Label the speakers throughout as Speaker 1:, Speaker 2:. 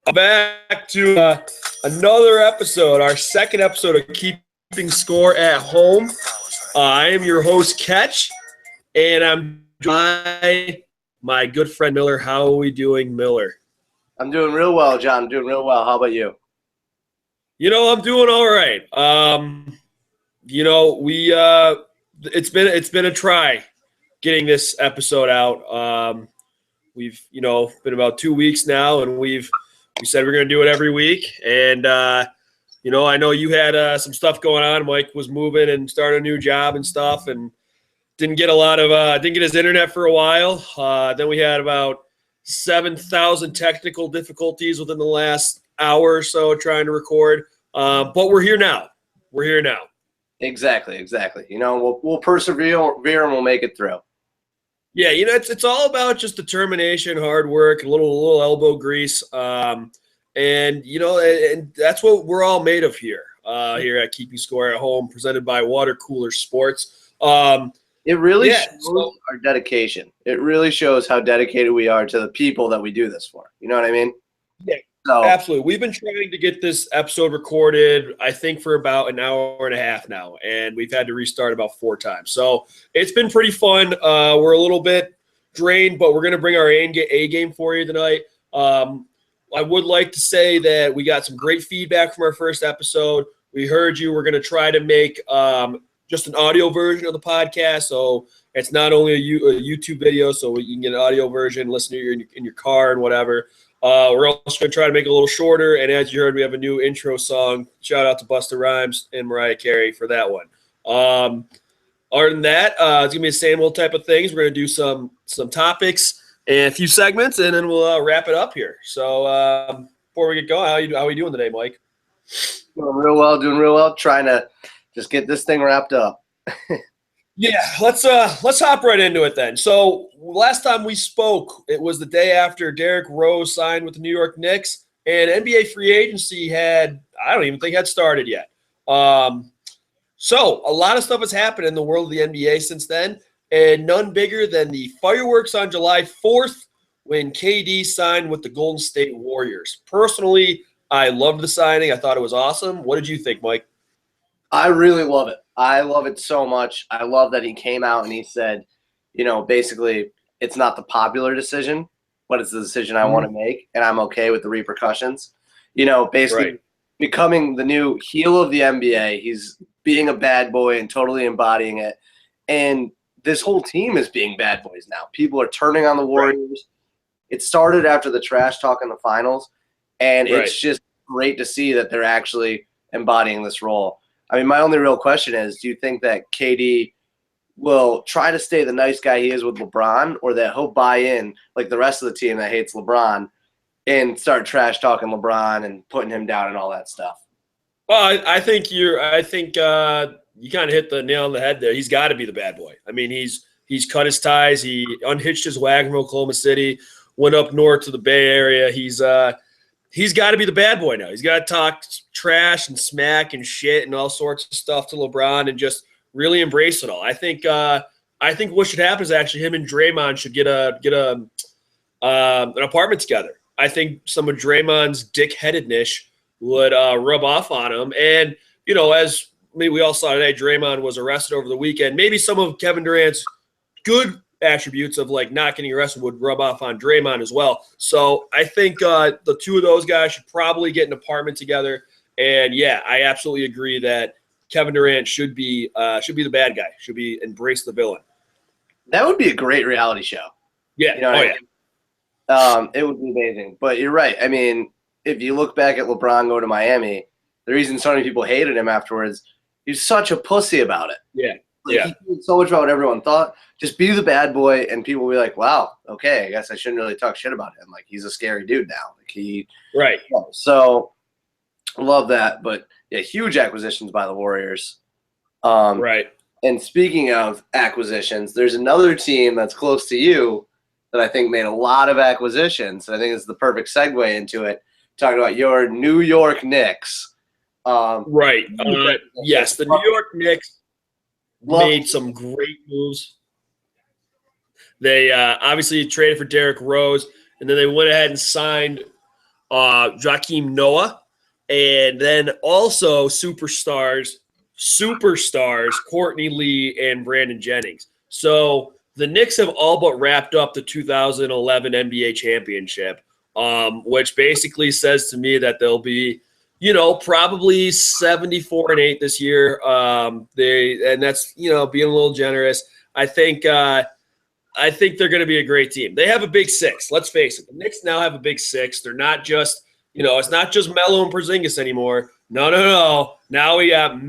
Speaker 1: Back to another episode, our second episode of Keeping Score at Home. I am your host, Ketch, and I'm joined by my good friend Miller. How are we doing, Miller?
Speaker 2: I'm doing real well, John. I'm doing real well. How about you?
Speaker 1: I'm doing all right. It's been a try getting this episode out. We've been about 2 weeks now, and we said we're going to do it every week. And I know you had some stuff going on. Mike was moving and started a new job and stuff, and didn't get his internet for a while. Then we had about 7,000 technical difficulties within the last hour or so trying to record. But we're here now.
Speaker 2: Exactly. We'll persevere and we'll make it through.
Speaker 1: Yeah, it's all about just determination, hard work, a little elbow grease, and that's what we're all made of here. Here at Keeping Score at Home, presented by Water Cooler Sports.
Speaker 2: It really shows our dedication. It really shows how dedicated we are to the people that we do this for. You know what I mean?
Speaker 1: Yeah, absolutely. We've been trying to get this episode recorded, I think, for about an hour and a half now, and we've had to restart about 4 times. So it's been pretty fun. We're a little bit drained, but we're going to bring our A game for you tonight. I would like to say that we got some great feedback from our first episode. We heard you. We're going to try to make just an audio version of the podcast, so it's not only a YouTube video, so you can get an audio version, listen to it in your car and whatever. We're also going to try to make it a little shorter, and as you heard, we have a new intro song. Shout out to Busta Rhymes and Mariah Carey for that one. Other than that, it's going to be the same old type of things. We're going to do some topics and a few segments, and then we'll wrap it up here. So before we get going, how are you doing today, Mike?
Speaker 2: Doing real well. Trying to just get this thing wrapped up.
Speaker 1: Yeah, let's hop right into it then. So last time we spoke, it was the day after Derrick Rose signed with the New York Knicks, and NBA free agency I don't even think had started yet. So a lot of stuff has happened in the world of the NBA since then, and none bigger than the fireworks on July 4th when KD signed with the Golden State Warriors. Personally, I loved the signing. I thought it was awesome. What did you think, Mike?
Speaker 2: I really love it. I love it so much. I love that he came out and he said, basically it's not the popular decision, but it's the decision I want to make, and I'm okay with the repercussions. Basically becoming the new heel of the NBA. He's being a bad boy and totally embodying it. And this whole team is being bad boys now. People are turning on the Warriors. Right. It started after the trash talk in the finals, and it's just great to see that they're actually embodying this role. I mean, my only real question is, do you think that KD will try to stay the nice guy he is with LeBron, or that he'll buy in like the rest of the team that hates LeBron and start trash talking LeBron and putting him down and all that stuff?
Speaker 1: Well, I think you kind of hit the nail on the head there. He's got to be the bad boy. I mean, he's cut his ties. He unhitched his wagon from Oklahoma City, went up north to the Bay Area. He's got to be the bad boy now. He's got to talk trash and smack and shit and all sorts of stuff to LeBron and just really embrace it all. I think what should happen is actually him and Draymond should get an apartment together. I think some of Draymond's dick-headedness would rub off on him. And, as maybe we all saw today, Draymond was arrested over the weekend. Maybe some of Kevin Durant's good attributes of like not getting arrested would rub off on Draymond as well. So I think the two of those guys should probably get an apartment together. And yeah, I absolutely agree that Kevin Durant should be the bad guy, should be embrace the villain.
Speaker 2: That would be a great reality show.
Speaker 1: Yeah.
Speaker 2: It would be amazing. But you're right. I mean, if you look back at LeBron going to Miami, the reason so many people hated him afterwards, he's such a pussy about it.
Speaker 1: Yeah.
Speaker 2: He did so much about what everyone thought. Just be the bad boy, and people will be like, wow, okay, I guess I shouldn't really talk shit about him. Like, he's a scary dude now.
Speaker 1: Right.
Speaker 2: So, love that. But, yeah, huge acquisitions by the Warriors.
Speaker 1: Right.
Speaker 2: And speaking of acquisitions, there's another team that's close to you that I think made a lot of acquisitions. I think it's the perfect segue into it, talking about your New York Knicks.
Speaker 1: Right. Yes, the New York Knicks made some great moves. They obviously traded for Derrick Rose, and then they went ahead and signed Joakim Noah, and then also superstars Courtney Lee and Brandon Jennings. So the Knicks have all but wrapped up the 2011 NBA championship, which basically says to me that they'll be, probably 74-8 this year. And that's, being a little generous. I think they're going to be a great team. They have a big six. Let's face it. The Knicks now have a big six. They're not just, it's not just Melo and Porzingis anymore. No. Now we got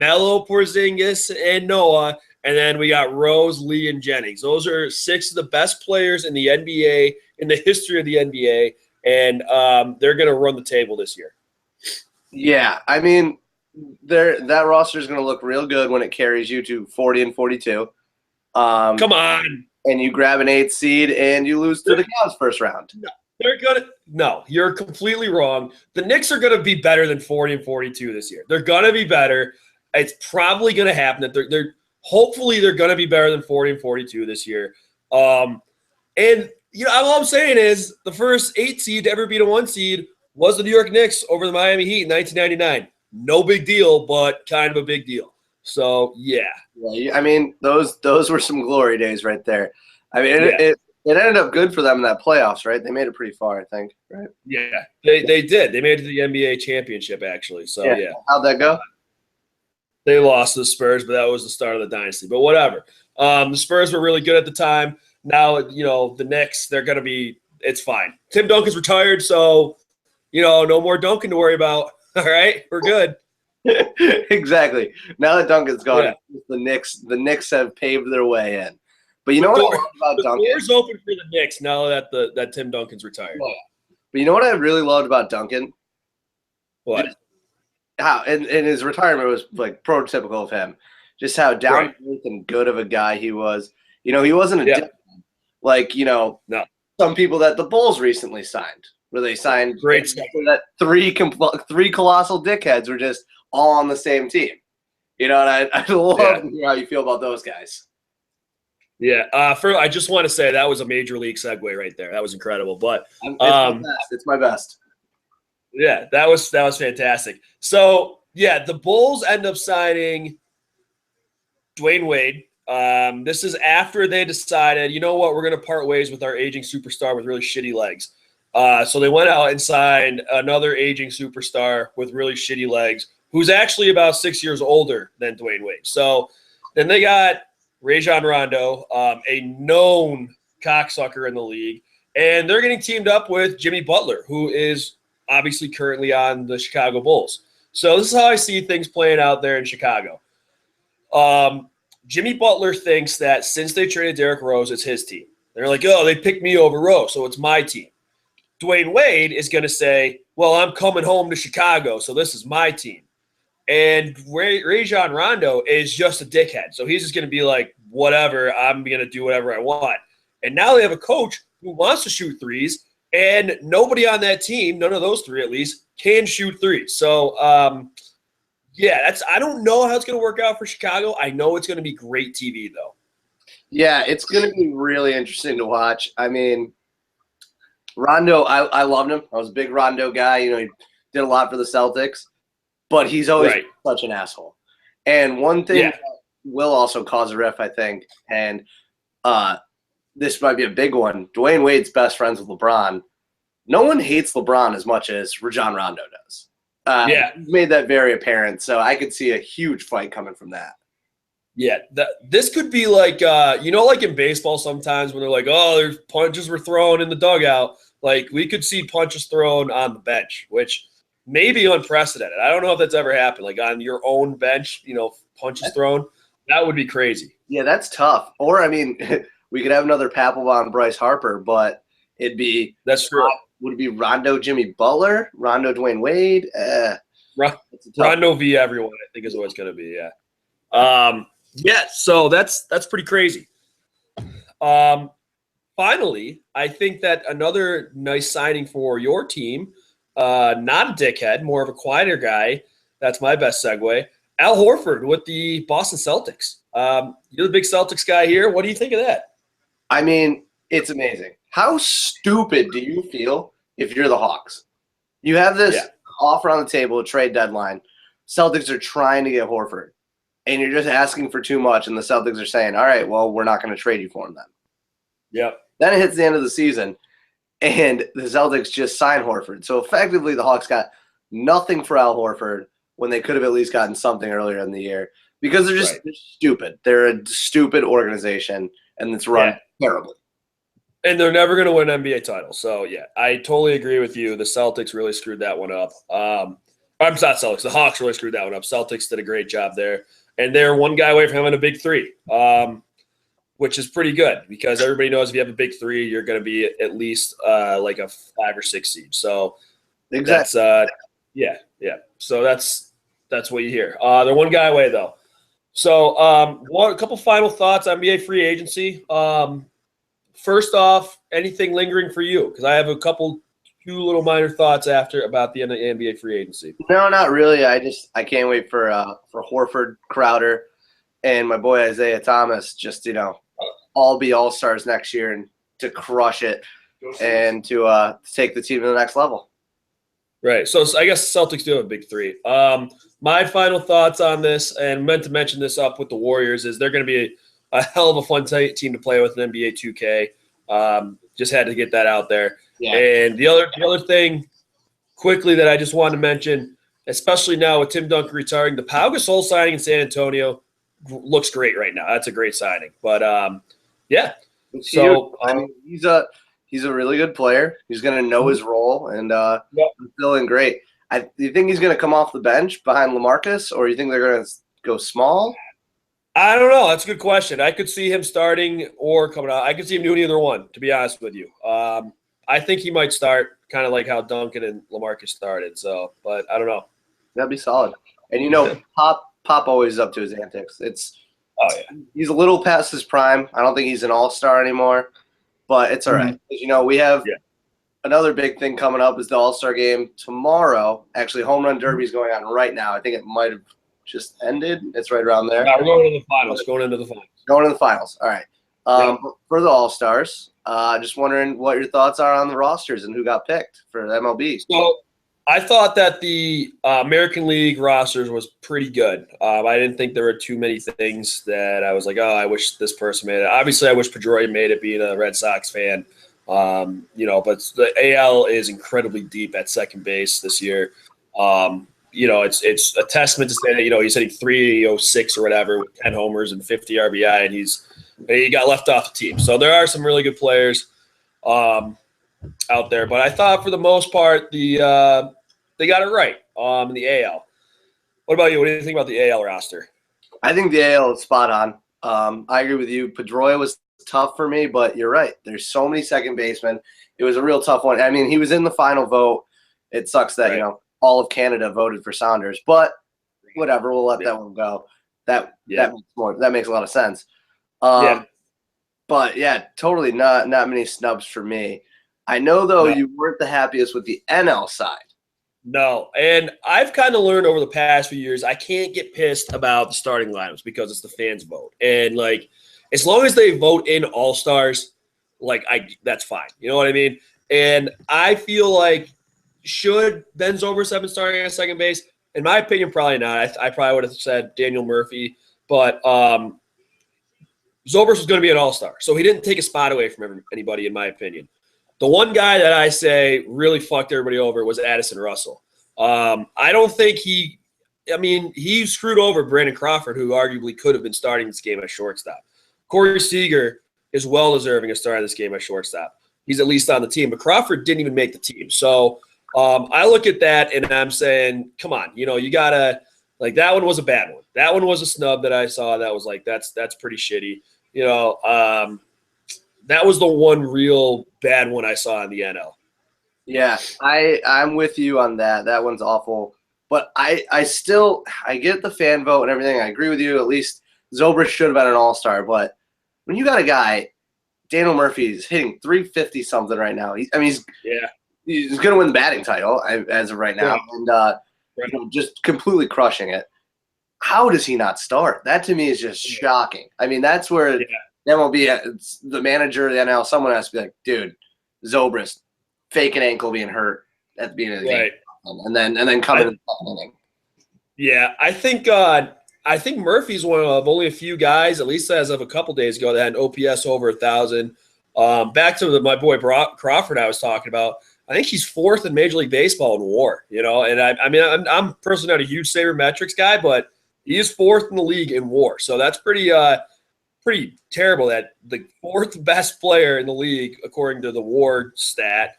Speaker 1: Melo, Porzingis, and Noah, and then we got Rose, Lee, and Jennings. Those are 6 of the best players in the NBA, in the history of the NBA, and they're going to run the table this year.
Speaker 2: Yeah, I mean, that roster is going to look real good when it carries you to 40 and 42.
Speaker 1: Come on.
Speaker 2: And you grab an 8th seed and you lose to the Cavs first round.
Speaker 1: No, you're completely wrong. The Knicks are going to be better than 40 and 42 this year. They're going to be better. It's probably going to happen that hopefully they're going to be better than 40 and 42 this year. And all I'm saying is the first 8 seed to ever beat a 1 seed was the New York Knicks over the Miami Heat in 1999. No big deal, but kind of a big deal. So, yeah.
Speaker 2: I mean, those were some glory days right there. I mean, it ended up good for them in that playoffs, right? They made it pretty far, I think, right?
Speaker 1: Yeah, they did. They made it to the NBA championship, actually. So, yeah.
Speaker 2: How'd that go?
Speaker 1: They lost to the Spurs, but that was the start of the dynasty. But whatever. The Spurs were really good at the time. Now, the Knicks, they're going to be – it's fine. Tim Duncan's retired, so, no more Duncan to worry about. All right? We're good.
Speaker 2: Exactly. Now that Duncan's gone, the Knicks have paved their way in. But what I love about Duncan?
Speaker 1: The door's open for the Knicks now that Tim Duncan's retired.
Speaker 2: Oh, yeah. But you know what I really loved about Duncan?
Speaker 1: What?
Speaker 2: How and his retirement was like prototypical of him. Just how down to earth and good of a guy he was. He wasn't a dickhead like
Speaker 1: no.
Speaker 2: some people that the Bulls recently signed, where they signed that three colossal dickheads were just all on the same team. And I love to hear how you feel about those guys.
Speaker 1: Yeah, I just want to say that was a major league segue right there. That was incredible. But
Speaker 2: it's my best.
Speaker 1: Yeah, that was fantastic. So the Bulls end up signing Dwayne Wade. This is after they decided, we're going to part ways with our aging superstar with really shitty legs. So they went out and signed another aging superstar with really shitty legs, who's actually about 6 years older than Dwayne Wade. So then they got Rajon Rondo, a known cocksucker in the league, and they're getting teamed up with Jimmy Butler, who is obviously currently on the Chicago Bulls. So this is how I see things playing out there in Chicago. Jimmy Butler thinks that since they traded Derrick Rose, it's his team. They're like, oh, they picked me over Rose, so it's my team. Dwayne Wade is going to say, well, I'm coming home to Chicago, so this is my team. And Rajon Rondo is just a dickhead. So he's just going to be like, whatever, I'm going to do whatever I want. And now they have a coach who wants to shoot threes, and nobody on that team, none of those three at least, can shoot threes. So, I don't know how it's going to work out for Chicago. I know it's going to be great TV, though.
Speaker 2: Yeah, it's going to be really interesting to watch. I mean, Rondo, I loved him. I was a big Rondo guy. He did a lot for the Celtics. But he's always such an asshole. And one thing that will also cause a riff, I think, and this might be a big one, Dwayne Wade's best friends with LeBron. No one hates LeBron as much as Rajon Rondo does. He's made that very apparent, so I could see a huge fight coming from that.
Speaker 1: Yeah, this could be like, like in baseball sometimes when they're like, oh, there's punches were thrown in the dugout. Like, we could see punches thrown on the bench, which – maybe unprecedented. I don't know if that's ever happened. Like on your own bench, punches thrown. That would be crazy.
Speaker 2: Yeah, that's tough. Or, I mean, we could have another Papelbon Bryce Harper, but it'd be –
Speaker 1: that's true.
Speaker 2: Would it be Rondo Jimmy Butler? Rondo Dwayne Wade?
Speaker 1: Rondo v. everyone, I think is what it's going to be, so that's pretty crazy. Finally, I think that another nice signing for your team – not a dickhead, more of a quieter guy. That's my best segue. Al Horford with the Boston Celtics. You're the big Celtics guy here. What do you think of that?
Speaker 2: I mean, it's amazing. How stupid do you feel if you're the Hawks? You have this offer on the table, a trade deadline. Celtics are trying to get Horford, and you're just asking for too much, and the Celtics are saying, all right, well, we're not going to trade you for him then.
Speaker 1: Yep.
Speaker 2: Then it hits the end of the season, and the Celtics just sign Horford. So effectively, the Hawks got nothing for Al Horford when they could have at least gotten something earlier in the year because they're they're stupid. They're a stupid organization, and it's run terribly.
Speaker 1: And they're never going to win an NBA title. So, yeah, I totally agree with you. The Celtics really screwed that one up. I'm not Celtics. The Hawks really screwed that one up. Celtics did a great job there. And they're one guy away from having a big three, which is pretty good because everybody knows if you have a big three, you're going to be at least like a 5 or 6 seed. So,
Speaker 2: exactly.
Speaker 1: Yeah. So that's what you hear. They're one guy away, though. So a couple final thoughts on NBA free agency. First off, anything lingering for you? Because I have two little minor thoughts about the NBA free agency.
Speaker 2: No, not really. I can't wait for Horford, Crowder, and my boy Isaiah Thomas. Just all be all-stars next year and to crush it and to take the team to the next level.
Speaker 1: Right. So I guess Celtics do have a big three. My final thoughts on this, and meant to mention this up with the Warriors, is they're going to be a hell of a fun team to play with in NBA 2K. Just had to get that out there. Yeah. And the other thing quickly that I just wanted to mention, especially now with Tim Duncan retiring, the Pau Gasol signing in San Antonio looks great right now. That's a great signing. But, yeah. So
Speaker 2: I mean, he's a really good player. He's going to know his role, and he's feeling great. Do you think he's going to come off the bench behind LaMarcus, or you think they're going to go small?
Speaker 1: I don't know. That's a good question. I could see him starting or coming out. I could see him doing either one, to be honest with you. I think he might start kind of like how Duncan and LaMarcus started. So, but I don't know.
Speaker 2: That'd be solid. And Pop always is up to his antics. He's a little past his prime. I don't think he's an all-star anymore, but it's all right. We have another big thing coming up is the All-Star game tomorrow. Actually, Home Run Derby is going on right now. I think it might have just ended. It's right around there.
Speaker 1: Yeah, we're going into the finals. Going into the finals. All right. For the All-Stars, just wondering what your thoughts are on the rosters and who got picked for MLB. So I thought that the American League rosters was pretty good. I didn't think there were too many things that I was like, oh, I wish this person made it. Obviously, I wish Pedroia made it, being a Red Sox fan. But the AL is incredibly deep at second base this year. It's a testament to say that, he's hitting 306 or whatever with 10 homers and 50 RBI, and he got left off the team. So there are some really good players out there. But I thought for the most part, they got it right in the AL. What about you? What do you think about the AL roster?
Speaker 2: I think the AL is spot on. I agree with you. Pedroia was tough for me, but you're right. There's so many second basemen. It was a real tough one. I mean, he was in the final vote. It sucks that, all of Canada voted for Saunders, but whatever, we'll let that one go. That makes a lot of sense. But yeah, totally not many snubs for me. I know though you weren't the happiest with the NL side.
Speaker 1: No, and I've kind of learned over the past few years I can't get pissed about the starting lineups because it's the fans' vote, and as long as they vote in all-stars, that's fine. You know what I mean? And I feel like should Ben Zobrist have been starting at second base? In my opinion, probably not. I probably would have said Daniel Murphy, but Zobrist was going to be an all-star, so he didn't take a spot away from anybody, in my opinion. The one guy that I say really fucked everybody over was Addison Russell. I don't think he screwed over Brandon Crawford, who arguably could have been starting this game at shortstop. Corey Seager is well deserving of starting this game at shortstop. He's at least on the team, but Crawford didn't even make the team. So I look at that and I'm saying, come on, you gotta that one was a bad one. That one was a snub that I saw. That was that's pretty shitty. That was the one real bad one I saw in the NL.
Speaker 2: Yeah, I'm with you on that. That one's awful. But I get the fan vote and everything. I agree with you. At least Zobrist should have been an all-star. But when you got a guy, Daniel Murphy is hitting 350 something right now. He's going to win the batting title as of right now, and just completely crushing it. How does he not start? That to me is just shocking. I mean, that's where MLB, the manager of the NL, someone has to be like, dude, Zobrist, fake an ankle being hurt. at the beginning of the
Speaker 1: Right.
Speaker 2: game, and then come in the second inning.
Speaker 1: Yeah, I think Murphy's one of only a few guys, at least as of a couple days ago, that had an OPS over 1,000. Back to my boy Crawford I was talking about. I think he's 4th in Major League Baseball in WAR. And I mean, I'm personally not a huge sabermetrics guy, but he is 4th in the league in WAR. So that's pretty terrible that the 4th best player in the league, according to the WAR stat,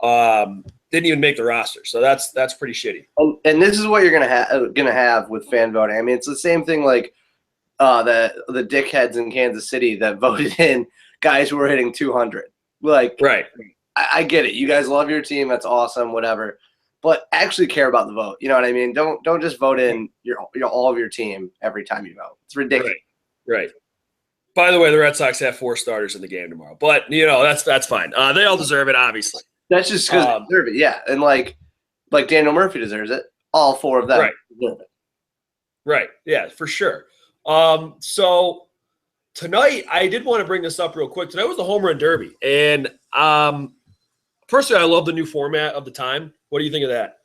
Speaker 1: didn't even make the roster. So that's pretty shitty.
Speaker 2: And this is what you're gonna have with fan voting. I mean, it's the same thing like the dickheads in Kansas City that voted in guys who were hitting 200. Like,
Speaker 1: right.
Speaker 2: I get it. You guys love your team. That's awesome. Whatever. But actually care about the vote. You know what I mean? Don't just vote in your all of your team every time you vote. It's ridiculous.
Speaker 1: Right. By the way, the Red Sox have 4 starters in the game tomorrow, but that's fine. They all deserve it, obviously.
Speaker 2: That's just because they deserve it, yeah. And like Daniel Murphy deserves it. All 4 of them deserve it. Right.
Speaker 1: Yeah, for sure. So tonight, I did want to bring this up real quick. Tonight was the Home Run Derby, and personally, I love the new format of the time. What do you think of that?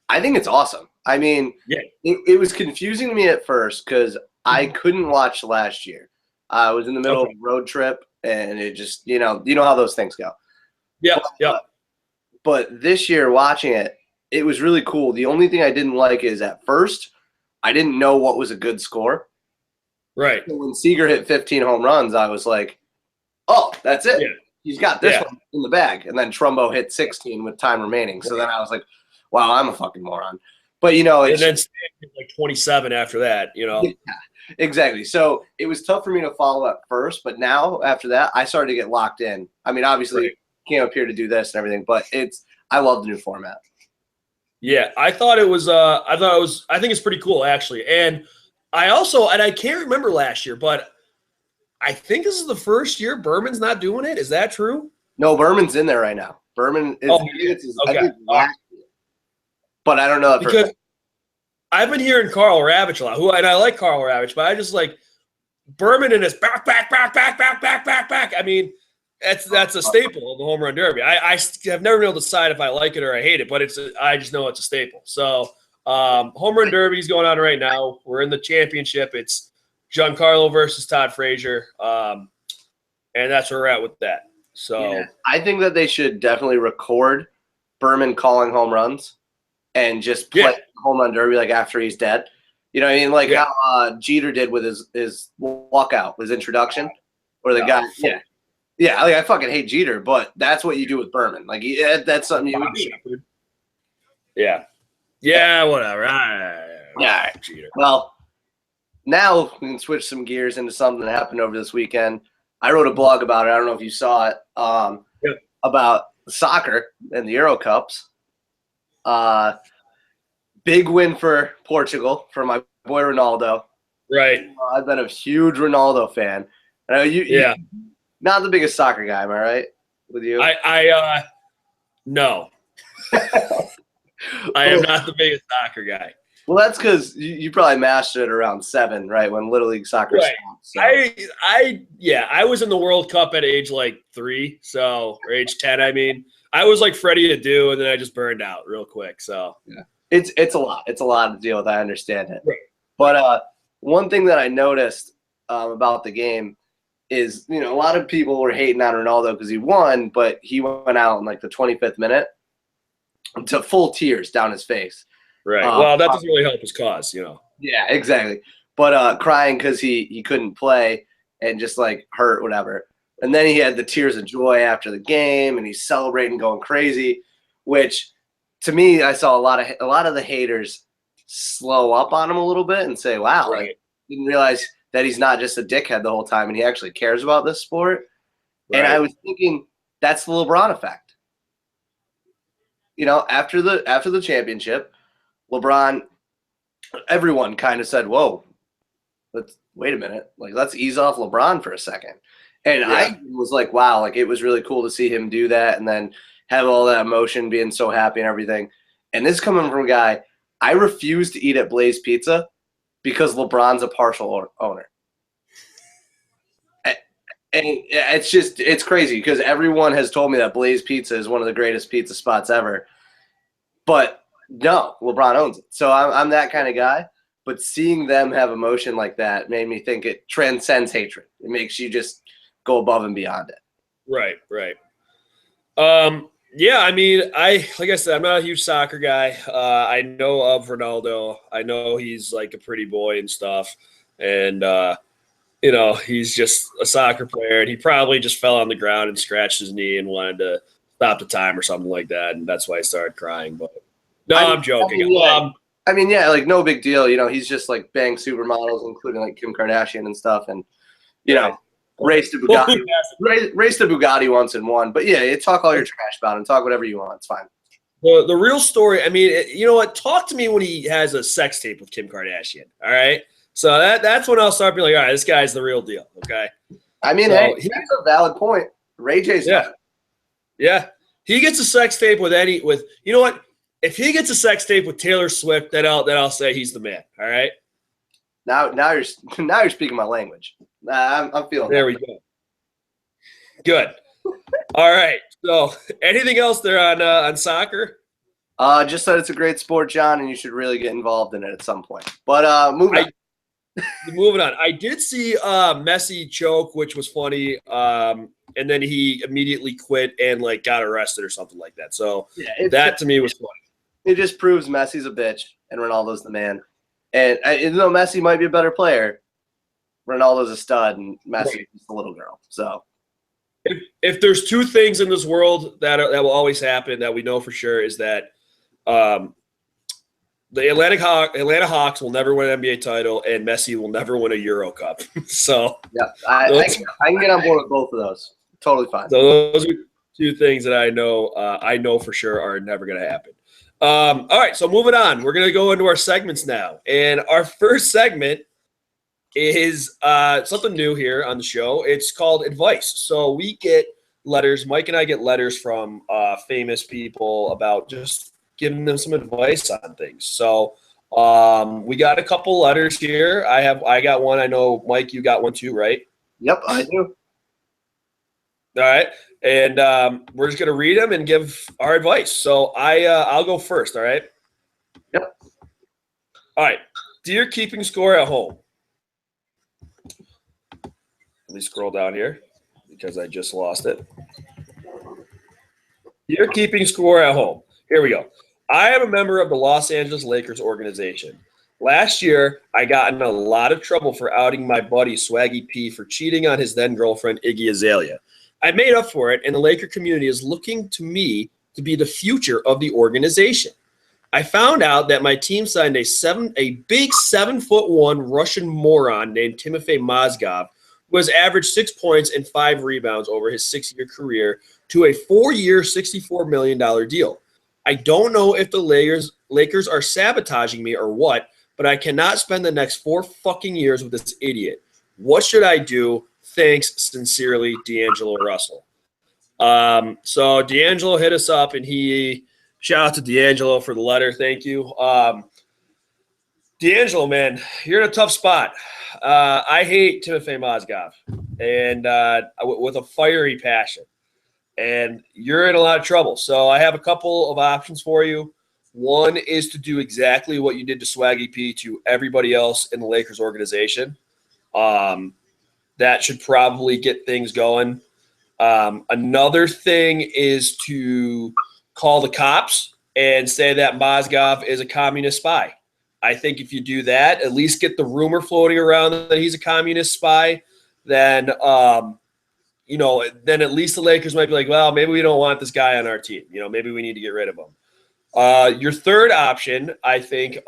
Speaker 2: I think it's awesome. I mean,
Speaker 1: yeah,
Speaker 2: it was confusing to me at first because I couldn't watch last year. I was in the middle of a road trip, and it just you know how those things go.
Speaker 1: Yeah,
Speaker 2: But this year, watching it, it was really cool. The only thing I didn't like is at first, I didn't know what was a good score.
Speaker 1: Right.
Speaker 2: So when Seager hit 15 home runs, I was like, oh, that's it. Yeah. He's got this one in the bag. And then Trumbo hit 16 with time remaining. So then I was like, wow, I'm a fucking moron. But,
Speaker 1: and then like 27 after that, Yeah,
Speaker 2: exactly. So it was tough for me to follow at first. But now, after that, I started to get locked in. I mean, obviously, came up here to do this and everything, but I love the new format.
Speaker 1: Yeah, I think it's pretty cool, actually. And I can't remember last year, but I think this is the first year Berman's not doing it. Is that true?
Speaker 2: No, Berman's in there right now. Berman is I think last year. But I don't know that
Speaker 1: because I've been hearing Carl Ravitch a lot, and I like Carl Ravitch, but I just like Berman and his back. I mean, that's a staple of the Home Run Derby. I have never been able to decide if I like it or I hate it, but I just know it's a staple. So Home Run Derby is going on right now. We're in the championship. It's Giancarlo versus Todd Frazier, and that's where we're at with that. So
Speaker 2: I think that they should definitely record Berman calling home runs and just play Home Run Derby like after he's dead. You know what I mean? Like how Jeter did with his walkout, his introduction, or the guy. Yeah, like I fucking hate Jeter, but that's what you do with Berman. Like that's something you would do.
Speaker 1: Yeah, whatever. Yeah, Jeter.
Speaker 2: Well, now we can switch some gears into something that happened over this weekend. I wrote a blog about it. I don't know if you saw it. About soccer and the Euro Cups. Big win for Portugal for my boy Ronaldo.
Speaker 1: Right.
Speaker 2: I've been a huge Ronaldo fan. I know you not the biggest soccer guy, am I right? With you?
Speaker 1: No. I am not the biggest soccer guy.
Speaker 2: Well, that's because you probably mastered it around 7, right? When Little League soccer
Speaker 1: stopped. So. I was in the World Cup at age like 3, or age 10. I mean, I was like Freddie Adu, and then I just burned out real quick. So
Speaker 2: it's a lot. It's a lot to deal with. I understand it.
Speaker 1: Right.
Speaker 2: But one thing that I noticed about the game is, a lot of people were hating on Ronaldo because he won, but he went out in like the 25th minute to full tears down his face.
Speaker 1: Right. Well, that doesn't really help his cause,
Speaker 2: Yeah, exactly. But crying because he couldn't play and just like hurt, whatever. And then he had the tears of joy after the game, and he's celebrating, going crazy. Which, to me, I saw a lot of the haters slow up on him a little bit and say, "Wow, like, didn't realize that he's not just a dickhead the whole time, and he actually cares about this sport." Right. And I was thinking that's the LeBron effect. After the championship, LeBron, everyone kind of said, "Whoa, wait a minute, let's ease off LeBron for a second." And I was like, "Wow, it was really cool to see him do that, and then have all that emotion, being so happy and everything." And this coming from a guy, I refuse to eat at Blaze Pizza because LeBron's a partial owner. And it's crazy because everyone has told me that Blaze Pizza is one of the greatest pizza spots ever. But no, LeBron owns it. So I'm that kind of guy. But seeing them have emotion like that made me think it transcends hatred. It makes you just go above and beyond it.
Speaker 1: Right. Yeah, I mean, like I said, I'm not a huge soccer guy. I know of Ronaldo. I know he's like a pretty boy and stuff. And, he's just a soccer player. And he probably just fell on the ground and scratched his knee and wanted to stop the time or something like that. And that's why he started crying. But no, I'm joking.
Speaker 2: Yeah, like no big deal. He's just like banged supermodels, including like Kim Kardashian and stuff. And, race to Bugatti once and won. But yeah, talk all your trash about him. Talk whatever you want. It's fine.
Speaker 1: The real story, I mean, you know what? Talk to me when he has a sex tape with Kim Kardashian. All right. So that's when I'll start being like, all right, this guy's the real deal. Okay.
Speaker 2: I mean, that's a valid point. Ray J's
Speaker 1: Yeah. He gets a sex tape with you know what? If he gets a sex tape with Taylor Swift, then I'll say he's the man. All right.
Speaker 2: Now you're speaking my language. I'm feeling.
Speaker 1: There we go. Good. All right. So, anything else there on soccer?
Speaker 2: Just that it's a great sport, John, and you should really get involved in it at some point. But moving on. I did see Messi choke, which was funny. And then he immediately quit and like got arrested or something like that. So that to me was funny. It just proves Messi's a bitch and Ronaldo's the man. And even though Messi might be a better player, Ronaldo's a stud and Messi is a little girl. So
Speaker 1: if there's two things in this world that will always happen that we know for sure is that the Atlanta Hawks will never win an NBA title and Messi will never win a Euro Cup. So
Speaker 2: yeah, I can get on board with both of those. Totally fine.
Speaker 1: So those are two things that I know for sure are never going to happen. All right, so moving on. We're going to go into our segments now. And our first segment is something new here on the show. It's called Advice. So we get letters. Mike and I get letters from famous people about just giving them some advice on things. So we got a couple letters here. I got one. I know, Mike, you got one too, right?
Speaker 2: Yep, I do.
Speaker 1: All right. And we're just going to read them and give our advice. So I'll go first, all right?
Speaker 2: Yep.
Speaker 1: All right. Dear keeping score at home. Let me scroll down here because I just lost it. Dear keeping score at home. Here we go. I am a member of the Los Angeles Lakers organization. Last year, I got in a lot of trouble for outing my buddy Swaggy P for cheating on his then-girlfriend Iggy Azalea. I made up for it, and the Laker community is looking to me to be the future of the organization. I found out that my team signed a big 7'1" Russian moron named Timofey Mozgov, who has averaged 6 points and 5 rebounds over his 6-year career, to a 4-year, $64 million deal. I don't know if the Lakers are sabotaging me or what, but I cannot spend the next 4 fucking years with this idiot. What should I do? Thanks, sincerely, D'Angelo Russell. So D'Angelo hit us up, and shout out to D'Angelo for the letter. Thank you. D'Angelo, man, you're in a tough spot. I hate Timofey Mozgov, and with a fiery passion. And you're in a lot of trouble. So I have a couple of options for you. One is to do exactly what you did to Swaggy P to everybody else in the Lakers organization. That should probably get things going. Another thing is to call the cops and say that Mozgov is a communist spy. I think if you do that, at least get the rumor floating around that he's a communist spy, then then at least the Lakers might be like, well, maybe we don't want this guy on our team. Maybe we need to get rid of him. Your third option, I think,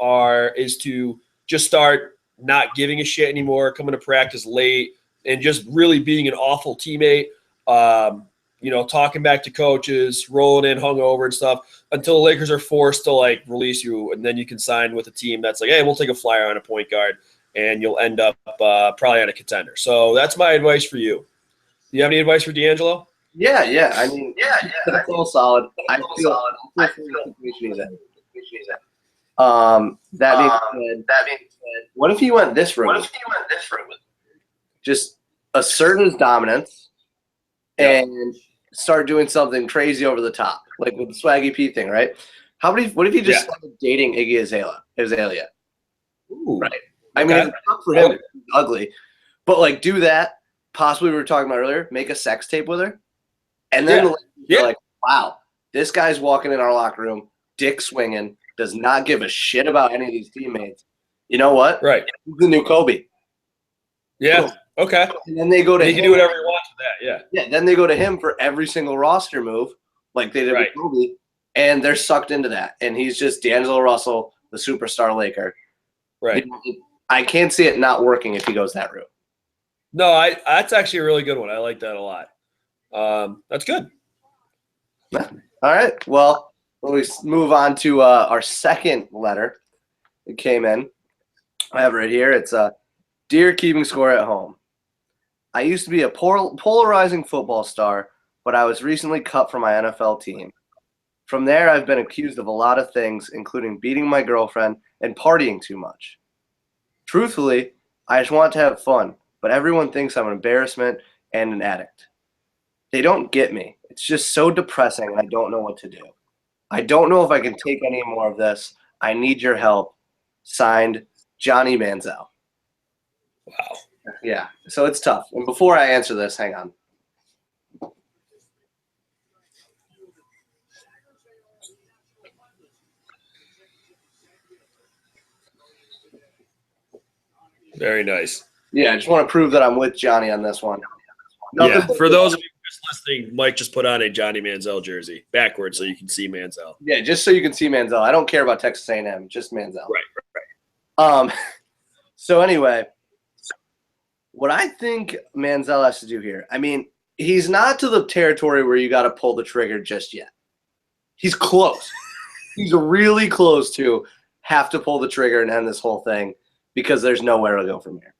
Speaker 1: is to just start not giving a shit anymore, coming to practice late, and just really being an awful teammate. Talking back to coaches, rolling in hungover and stuff until the Lakers are forced to release you, and then you can sign with a team that's like, hey, we'll take a flyer on a point guard, and you'll end up probably on a contender. So that's my advice for you. Do you have any advice for D'Angelo?
Speaker 2: Yeah. I mean, that's all solid. I feel we should use that. That being said, what if he went this route? Just assert his dominance and start doing something crazy over the top, like with the Swaggy P thing, right? What if he just started dating Iggy Azalea?
Speaker 1: Ooh,
Speaker 2: right. I mean, it's tough for him. It's ugly, but like do that. Possibly we were talking about earlier. Make a sex tape with her, and then you're like, wow, this guy's walking in our locker room, dick swinging, does not give a shit about any of these teammates. You know what?
Speaker 1: Right.
Speaker 2: He's the new Kobe.
Speaker 1: Yeah.
Speaker 2: Boom.
Speaker 1: Okay.
Speaker 2: And then they go to him.
Speaker 1: He can do whatever he wants with that. Yeah.
Speaker 2: Yeah. Then they go to him for every single roster move, like they did with Kobe, and they're sucked into that. And he's just D'Angelo Russell, the superstar Laker.
Speaker 1: Right.
Speaker 2: I can't see it not working if he goes that route.
Speaker 1: No, that's actually a really good one. I like that a lot. That's good.
Speaker 2: All right. Well, we move on to our second letter. It came in. I have it right here. It's Dear Keeping Score at Home. I used to be a polarizing football star, but I was recently cut from my NFL team. From there, I've been accused of a lot of things, including beating my girlfriend and partying too much. Truthfully, I just want to have fun, but everyone thinks I'm an embarrassment and an addict. They don't get me. It's just so depressing, and I don't know what to do. I don't know if I can take any more of this. I need your help. Signed, Johnny Manziel.
Speaker 1: Wow.
Speaker 2: Yeah, so it's tough. And before I answer this, hang on.
Speaker 1: Very nice.
Speaker 2: Yeah, I just want to prove that I'm with Johnny on this one.
Speaker 1: For those of you just listening, Mike just put on a Johnny Manziel jersey backwards so you can see Manziel.
Speaker 2: Yeah, just so you can see Manziel. I don't care about Texas A&M, just Manziel.
Speaker 1: Right.
Speaker 2: So anyway, what I think Manziel has to do here, I mean, he's not to the territory where you got to pull the trigger just yet. He's close. He's really close to have to pull the trigger and end this whole thing because there's nowhere to go from here.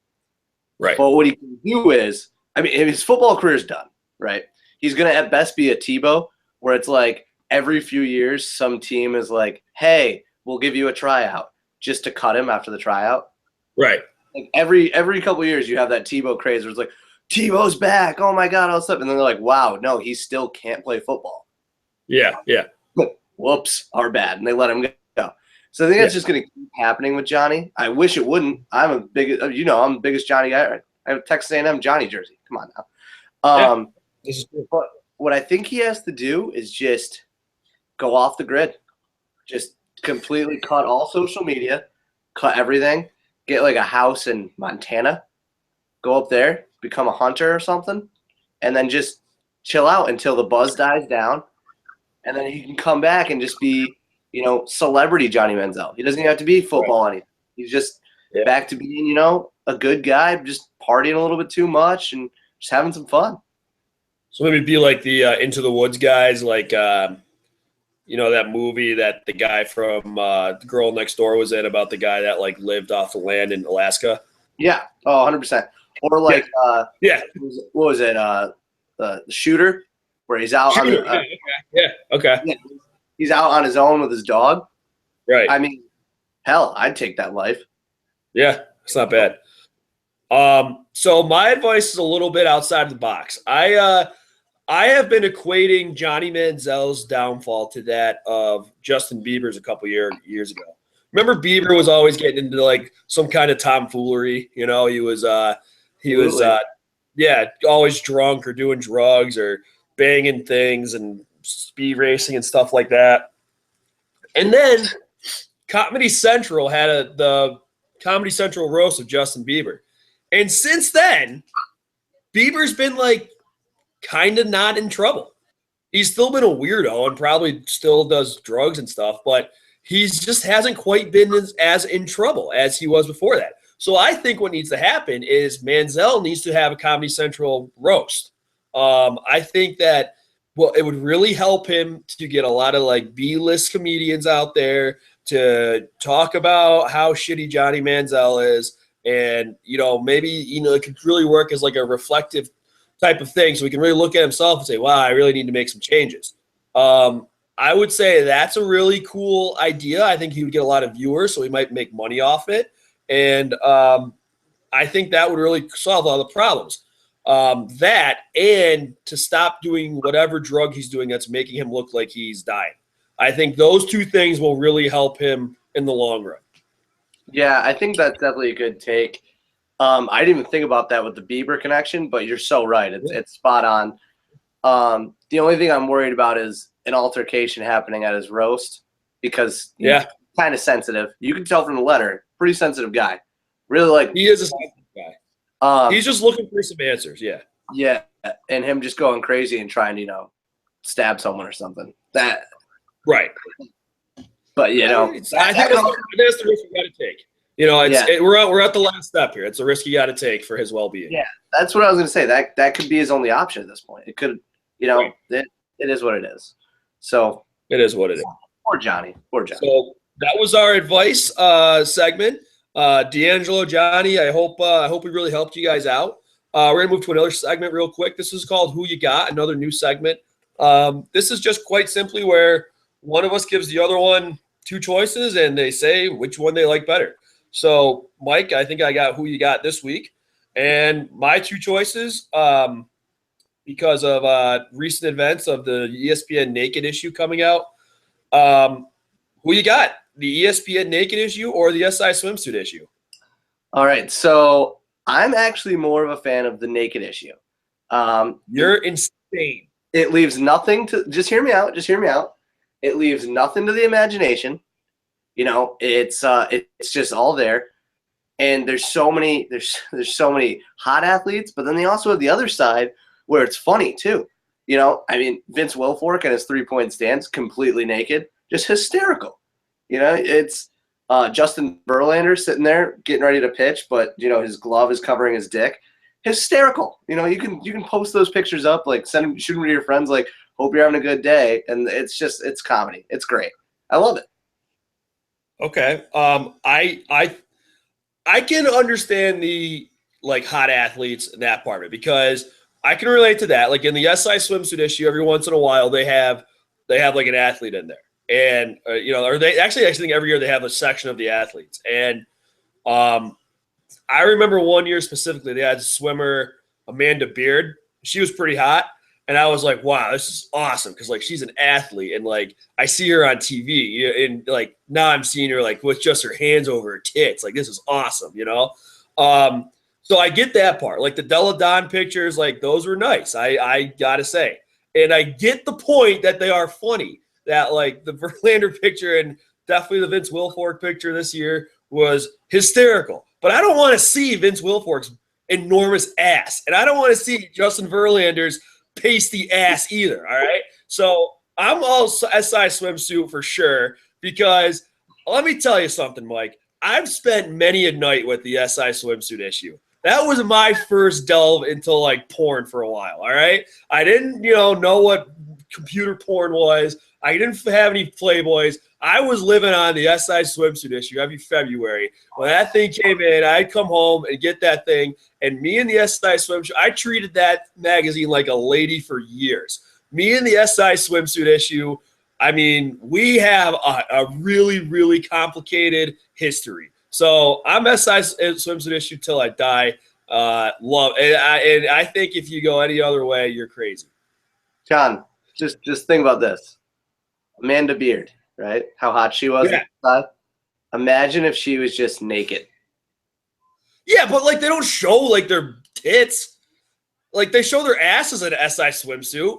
Speaker 1: Right.
Speaker 2: But what he can do is, I mean, his football career is done, right? He's going to at best be a Tebow, where it's like every few years some team is like, hey, we'll give you a tryout just to cut him after the tryout.
Speaker 1: Right.
Speaker 2: Like every couple of years you have that Tebow craze where it's like, Tebow's back. Oh, my God, all stuff. And then they're like, wow, no, he still can't play football.
Speaker 1: Yeah, yeah.
Speaker 2: Whoops, our bad. And they let him go. So I think that's just going to keep happening with Johnny. I wish it wouldn't. I'm the biggest Johnny guy. I have a Texas A&M Johnny jersey. Come on now. But what I think he has to do is just go off the grid. Just completely cut all social media, cut everything, get like a house in Montana, go up there, become a hunter or something, and then just chill out until the buzz dies down. And then he can come back and just be, celebrity Johnny Manziel. He doesn't even have to be football anything. He's just back to being, a good guy, just partying a little bit too much and just having some fun.
Speaker 1: So maybe be like the Into the Woods guys, like that movie that the guy from The Girl Next Door was in about the guy that like lived off the land in Alaska.
Speaker 2: Yeah, 100%. Or like, what was it? The Shooter, where he's out on the he's out on his own with his dog.
Speaker 1: Right.
Speaker 2: I mean, hell, I'd take that life.
Speaker 1: Yeah, it's not bad. So my advice is a little bit outside the box. I have been equating Johnny Manziel's downfall to that of Justin Bieber's a couple years ago. Remember, Bieber was always getting into like some kind of tomfoolery. He was always drunk or doing drugs or banging things and speed racing and stuff like that. And then Comedy Central had the Comedy Central roast of Justin Bieber. And since then, Bieber's been like kind of not in trouble. He's still been a weirdo and probably still does drugs and stuff, but he's just hasn't quite been as in trouble as he was before that. So I think what needs to happen is Manziel needs to have a Comedy Central roast. I think that it would really help him to get a lot of like B-list comedians out there to talk about how shitty Johnny Manziel is. And, maybe, it could really work as like a reflective type of thing. So he can really look at himself and say, wow, I really need to make some changes. I would say that's a really cool idea. I think he would get a lot of viewers, so he might make money off it. And I think that would really solve all the problems. That and to stop doing whatever drug he's doing that's making him look like he's dying. I think those two things will really help him in the long run.
Speaker 2: Yeah, I think that's definitely a good take. I didn't even think about that with the Bieber connection, but you're so right. It's spot on. The only thing I'm worried about is an altercation happening at his roast because he's kind of sensitive. You can tell from the letter, pretty sensitive guy. Really like
Speaker 1: he is a sensitive guy. He's just looking for some answers. Yeah.
Speaker 2: Yeah, and him just going crazy and trying to, stab someone or something. That
Speaker 1: right.
Speaker 2: But
Speaker 1: I think that's the risk you got to take. We're at the last step here. It's a risk you got to take for his well-being.
Speaker 2: Yeah, that's what I was going to say. That could be his only option at this point. It could, right. it is what it is. So
Speaker 1: it is what it is.
Speaker 2: Poor Johnny.
Speaker 1: So that was our advice segment. D'Angelo, Johnny, I hope we really helped you guys out. We're gonna move to another segment real quick. This is called Who You Got, another new segment. This is just quite simply where one of us gives the other one two choices and they say which one they like better. So, Mike, I think I got Who You Got this week. And my two choices, because of recent events of the ESPN Naked issue coming out, who you got? The ESPN Naked issue or the SI Swimsuit issue?
Speaker 2: All right, so I'm actually more of a fan of the Naked issue.
Speaker 1: You're insane.
Speaker 2: It leaves nothing to – just hear me out. It leaves nothing to the imagination. It's just all there. And there's so many hot athletes, but then they also have the other side where it's funny too. Vince Wilfork and his 3-point stance completely naked, just hysterical. It's Justin Verlander sitting there getting ready to pitch, but his glove is covering his dick. Hysterical. You can post those pictures up, like shoot them to your friends, like hope you're having a good day, and it's comedy. It's great. I love it.
Speaker 1: Okay. I can understand the hot athletes in that part of it because I can relate to that. Like in the SI Swimsuit issue, every once in a while they have like an athlete in there. And, or they actually think every year they have a section of the athletes. And I remember one year specifically, they had swimmer Amanda Beard. She was pretty hot. And I was like, wow, this is awesome. Cause she's an athlete and I see her on TV and now I'm seeing her with just her hands over her tits. This is awesome, So I get that part. The Della Don pictures, those were nice. I gotta say. And I get the point that they are funny. That the Verlander picture and definitely the Vince Wilfork picture this year was hysterical. But I don't want to see Vince Wilfork's enormous ass. And I don't want to see Justin Verlander's pasty ass either. All right. So I'm all SI Swimsuit for sure because let me tell you something, Mike. I've spent many a night with the SI Swimsuit issue. That was my first delve into porn for a while. All right. I didn't, know what computer porn was. I didn't have any Playboys. I was living on the SI Swimsuit issue every February. When that thing came in, I'd come home and get that thing. And me and the SI Swimsuit, I treated that magazine like a lady for years. Me and the SI Swimsuit issue, we have a really, really complicated history. So I'm SI Swimsuit issue till I die. Love and I think if you go any other way, you're crazy.
Speaker 2: John, just think about this. Amanda Beard, right? How hot she was. Yeah. Imagine if she was just naked.
Speaker 1: Yeah, but they don't show their tits. They show their asses in an SI Swimsuit.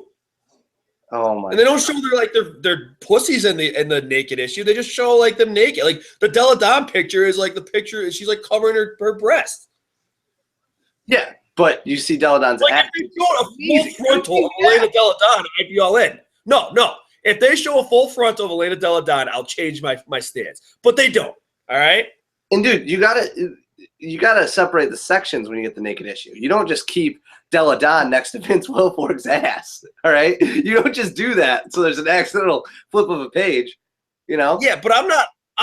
Speaker 2: Oh my!
Speaker 1: And they don't show their pussies in the naked issue. They just show them naked. The Della Don picture is the picture. She's covering her breast.
Speaker 2: Yeah, but you see Della Don's ass.
Speaker 1: If they show a full frontal of Elena Della Don, I'd be all in. No. If they show a full frontal of Elena Della Don, I'll change my stance. But they don't. All right.
Speaker 2: And dude, you gotta separate the sections when you get the naked issue. You don't just keep Della Don next to Vince Wilfork's ass. All right. You don't just do that. So there's an accidental flip of a page.
Speaker 1: Yeah, but I'm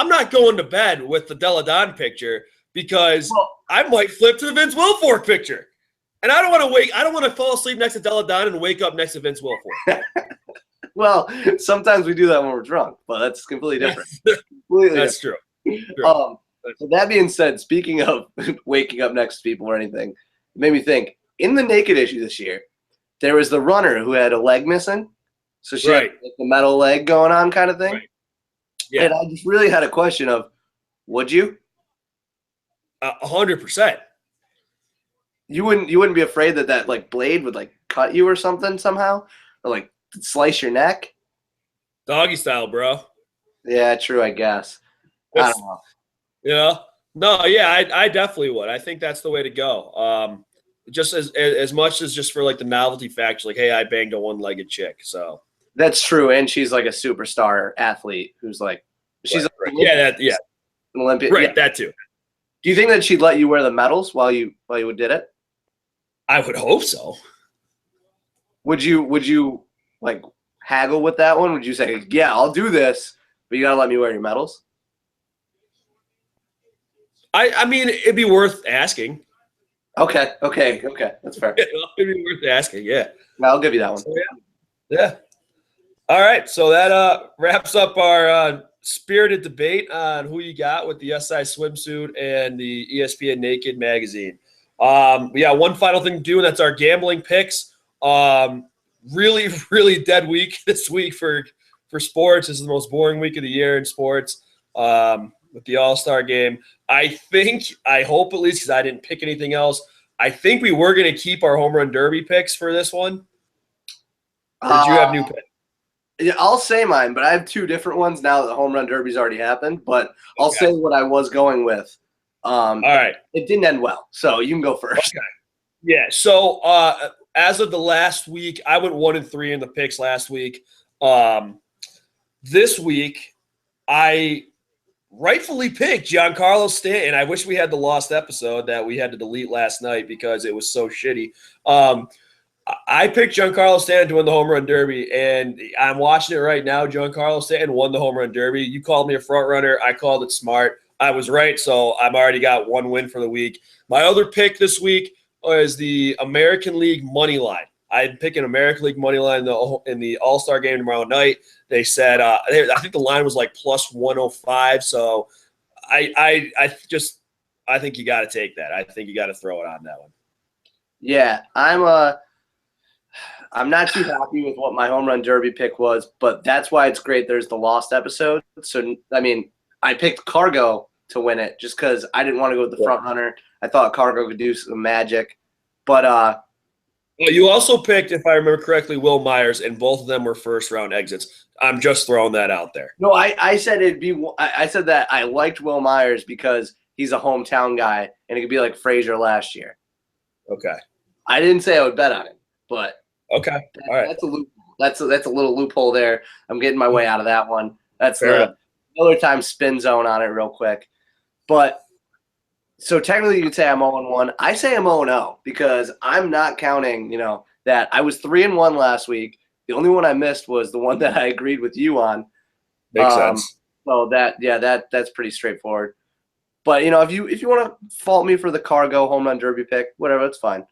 Speaker 1: not going to bed with the Della Don picture because I might flip to the Vince Wilfork picture. And I don't want to fall asleep next to Della Don and wake up next to Vince Wilfork.
Speaker 2: Well, sometimes we do that when we're drunk, but that's completely different.
Speaker 1: That's true.
Speaker 2: So that being said, speaking of waking up next to people or anything, it made me think, in the naked issue this year, there was the runner who had a leg missing, So she had like, the metal leg going on kind of thing.
Speaker 1: Right. Yeah.
Speaker 2: And I just really had a question going on kind of thing.
Speaker 1: Right. Yeah.
Speaker 2: And I just really had a question of, would you?
Speaker 1: 100%.
Speaker 2: You wouldn't be afraid that like blade would like cut you or something somehow, or like slice your neck?
Speaker 1: Doggy style, bro.
Speaker 2: Yeah, true. I guess. I don't know.
Speaker 1: You know? No, yeah, I definitely would. I think that's the way to go. Just as much as just for like the novelty factor, like, hey, I banged a one-legged chick. So
Speaker 2: That's true, and she's like a superstar athlete who's like she's
Speaker 1: right. Yeah,
Speaker 2: an Olympian.
Speaker 1: Right,
Speaker 2: Yeah.
Speaker 1: that too.
Speaker 2: Do you think that she'd let you wear the medals while you did it?
Speaker 1: I would hope so.
Speaker 2: Would you like haggle with that one? Would you say, yeah, I'll do this, but you gotta let me wear your medals?
Speaker 1: I mean, it'd be worth asking.
Speaker 2: Okay, that's fair.
Speaker 1: It'd be worth asking. Yeah,
Speaker 2: I'll give you that one.
Speaker 1: So, yeah. All right, so that wraps up our spirited debate on who you got with the SI swimsuit and the ESPN Naked magazine. Yeah, one final thing to do, and that's our gambling picks. Really, really dead week this week for sports. This is the most boring week of the year in sports with the All-Star game. I hope at least, because I didn't pick anything else, I think we were going to keep our home run derby picks for this one. Or did you have new picks?
Speaker 2: Yeah, I'll say mine, but I have two different ones now that the home run derby's already happened. But I'll say what I was going with.
Speaker 1: All right.
Speaker 2: It didn't end well, so you can go first.
Speaker 1: Okay. Yeah. So as of the last week, I went 1-3 in the picks last week. This week, I rightfully picked Giancarlo Stanton. I wish we had the lost episode that we had to delete last night because it was so shitty. I picked Giancarlo Stanton to win the home run derby, and I'm watching it right now. Giancarlo Stanton won the home run derby. You called me a front runner. I called it smart. I was right, so I've already got one win for the week. My other pick this week is the American League money line. I'm picking American League money line in the All-Star game tomorrow night. They said I think the line was like plus 105. So I think you got to take that. I think you got to throw it on that one.
Speaker 2: Yeah, I'm not too happy with what my home run derby pick was, but that's why it's great there's the lost episode. So, I mean, I picked Cargo to win it just because I didn't want to go with the front runner. I thought Cargo could do some magic. But
Speaker 1: you also picked, if I remember correctly, Will Myers, and both of them were first-round exits. I'm just throwing that out there.
Speaker 2: No, I said I said that I liked Will Myers because he's a hometown guy, and it could be like Frazier last year.
Speaker 1: Okay.
Speaker 2: I didn't say I would bet on it, but
Speaker 1: okay, all right.
Speaker 2: That's a loophole. That's a little loophole there. I'm getting my way out of that one. That's
Speaker 1: Fair
Speaker 2: another time spin zone on it real quick. But so technically you could say I'm 0-1. I say I'm 0-0 because I'm not counting, that I was 3-1 last week. The only one I missed was the one that I agreed with you on.
Speaker 1: Makes sense.
Speaker 2: So that's pretty straightforward. But if you want to fault me for the Cargo home run derby pick, whatever, that's fine.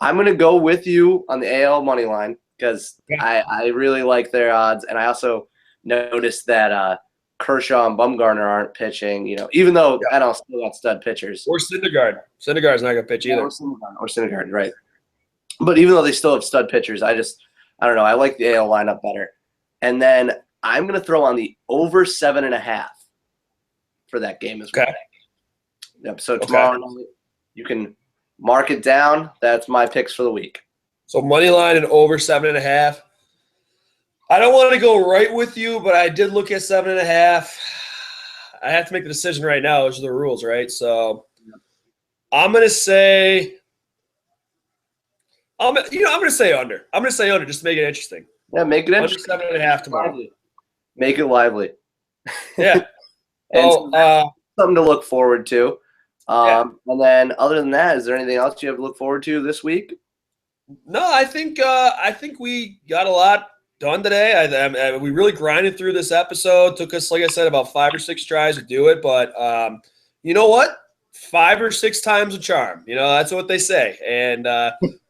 Speaker 2: I'm gonna go with you on the AL money line because I really like their odds, and I also noticed that Kershaw and Bumgarner aren't pitching. Even though NL still got stud pitchers.
Speaker 1: Or Syndergaard. Syndergaard's not gonna pitch either.
Speaker 2: Or Syndergaard, right? But even though they still have stud pitchers, I don't know. I like the AL lineup better. And then I'm gonna throw on the over 7.5 for that game as well.
Speaker 1: Okay.
Speaker 2: Yep. So tomorrow night you can mark it down. That's my picks for the week.
Speaker 1: So money line and over 7.5. I don't want to go right with you, but I did look at 7.5. I have to make the decision right now. Those are the rules, right? So I'm gonna say I'm gonna say under. I'm gonna say under just to make it interesting.
Speaker 2: Yeah, make it interesting.
Speaker 1: Under 7.5 tomorrow.
Speaker 2: Lively. Make it lively.
Speaker 1: Yeah.
Speaker 2: Something to look forward to. And then other than that, is there anything else you have to look forward to this week?
Speaker 1: No, I think we got a lot done today. We really grinded through this episode. Took us, like I said, about 5 or 6 tries to do it. But you know what? 5 or 6 times a charm. That's what they say. And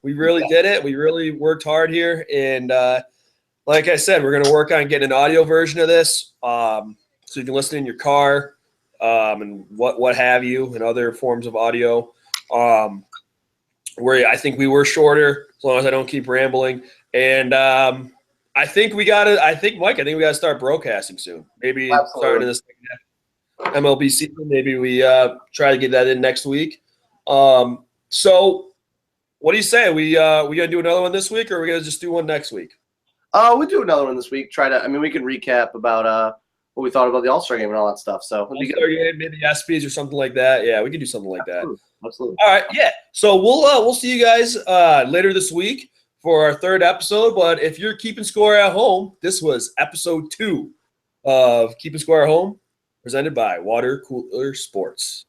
Speaker 1: we really did it. We really worked hard here. And like I said, we're going to work on getting an audio version of this so you can listen in your car. And what have you, and other forms of audio, where I think we were shorter, as long as I don't keep rambling. And I think we got to. I think Mike. I think we got to start broadcasting soon. Maybe starting in the second half MLB season. Maybe we try to get that in next week. So, what do you say? We gonna do another one this week, or are we gonna just do one next week?
Speaker 2: We'll do another one this week. We can recap about what we thought about the All-Star game and all that stuff. So
Speaker 1: All-Star game, maybe ESPYs or something like that. Yeah, we can do something like that.
Speaker 2: Absolutely.
Speaker 1: All right, yeah. So we'll see you guys later this week for our third episode. But if you're keeping score at home, this was episode 2 of Keeping Score at Home, presented by Water Cooler Sports.